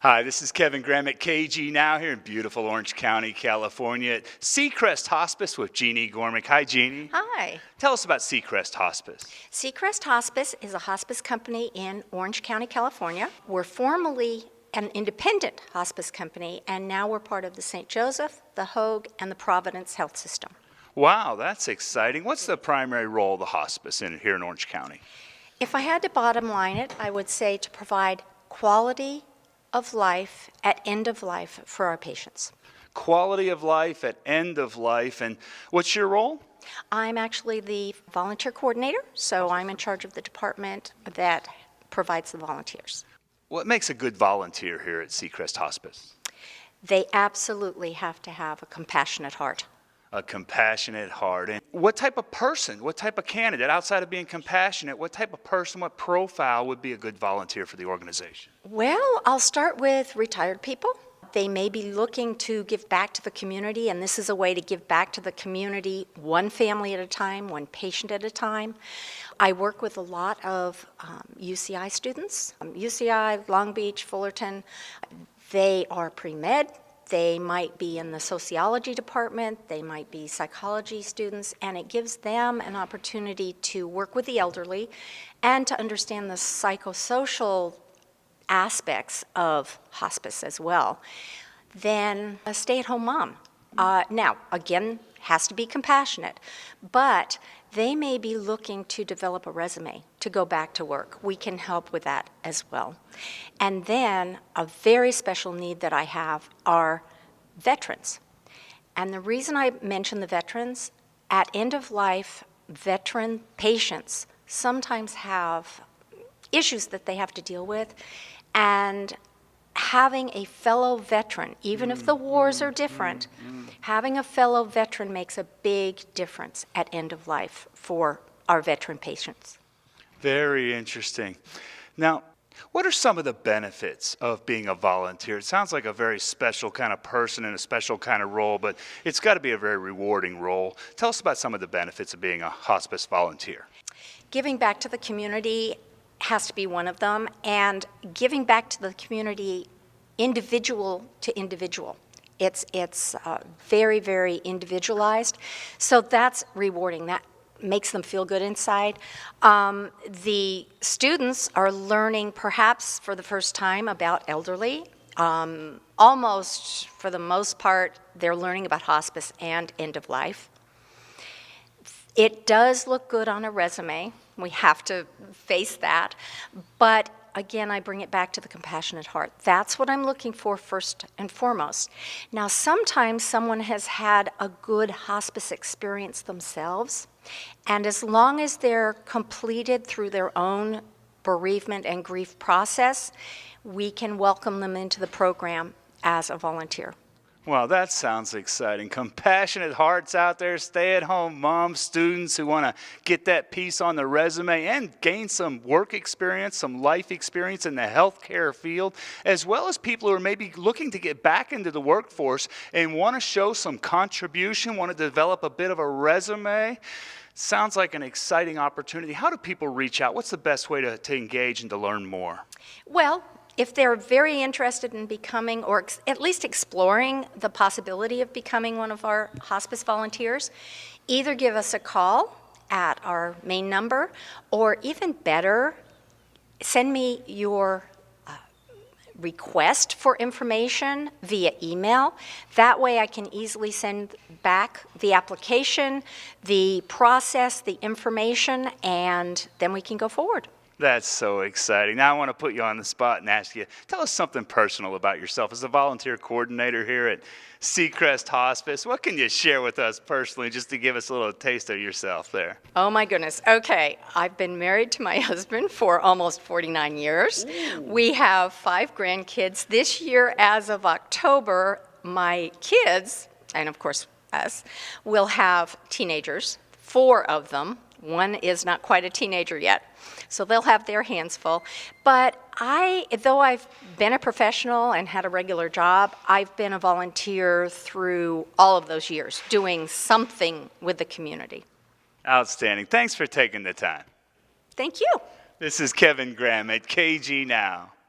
Hi, this is Kevin Gormick, KGNOW here in beautiful Orange County, California at Sea Crest Hospice with Jeanne Gormick. Hi, Jeanne. Hi. Tell us about Sea Crest Hospice. Sea Crest Hospice is a hospice company in Orange County, California. We're formerly an independent hospice company, and now we're part of the St. Joseph, the Hoag, and the Providence health system. Wow, that's exciting. What's the primary role of the hospice here in Orange County? If I had to bottom line it, I would say to provide quality of life at end of life for our patients. Quality of life at end of life. And what's your role? I'm actually the volunteer coordinator, so I'm in charge of the department that provides the volunteers. What makes a good volunteer here at Sea Crest Hospice? They absolutely have to have a compassionate heart. A compassionate heart. And what type of person, what type of candidate, outside of being compassionate, what type of person, what profile would be a good volunteer for the organization? Well, I'll start with retired people. They may be looking to give back to the community, and this is a way to give back to the community one family at a time, one patient at a time. I work with a lot of UCI students, UCI, Long Beach, Fullerton. They are pre-med. They might be in the sociology department, they might be psychology students, and it gives them an opportunity to work with the elderly and to understand the psychosocial aspects of hospice as well. Then a stay-at-home mom. Now, again, has to be compassionate, but they may be looking to develop a resume to go back to work. We can help with that as well. And then a very special need that I have are veterans. And the reason I mention the veterans, at end of life, veteran patients sometimes have issues that they have to deal with, and having a fellow veteran, even if the wars are different, having a fellow veteran makes a big difference at end of life for our veteran patients. Very interesting. Now, what are some of the benefits of being a volunteer? It sounds like a very special kind of person in a special kind of role, but it's got to be a very rewarding role. Tell us about some of the benefits of being a hospice volunteer. Giving back to the community has to be one of them, and giving back to the community individual to individual. It's very, very individualized, so that's rewarding. That makes them feel good inside. The students are learning perhaps for the first time about elderly. Almost for the most part, they're learning about hospice and end of life. It does look good on a resume. We have to face that. But again, I bring it back to the compassionate heart. That's what I'm looking for first and foremost. Now, sometimes someone has had a good hospice experience themselves, and as long as they're completed through their own bereavement and grief process, we can welcome them into the program as a volunteer. Wow, that sounds exciting. Compassionate hearts out there, stay-at-home moms, students who want to get that piece on the resume and gain some work experience, some life experience in the healthcare field, as well as people who are maybe looking to get back into the workforce and want to show some contribution, want to develop a bit of a resume. Sounds like an exciting opportunity. How do people reach out? What's the best way to engage and to learn more? Well, if they're very interested in becoming, or at least exploring the possibility of becoming one of our hospice volunteers, either give us a call at our main number, or even better, send me your request for information via email. That way I can easily send back the application, the process, the information, and then we can go forward. That's so exciting. Now I want to put you on the spot and ask you, tell us something personal about yourself. As a volunteer coordinator here at Sea Crest Hospice, what can you share with us personally just to give us a little taste of yourself there? Oh my goodness. Okay, I've been married to my husband for almost 49 years. Ooh. We have 5 grandkids. This year, as of October, my kids, and of course us, will have teenagers, 4 of them. One is not quite a teenager yet, so they'll have their hands full. But though I've been a professional and had a regular job, I've been a volunteer through all of those years, doing something with the community. Outstanding. Thanks for taking the time. Thank you. This is Kevin Graham at KGNOW.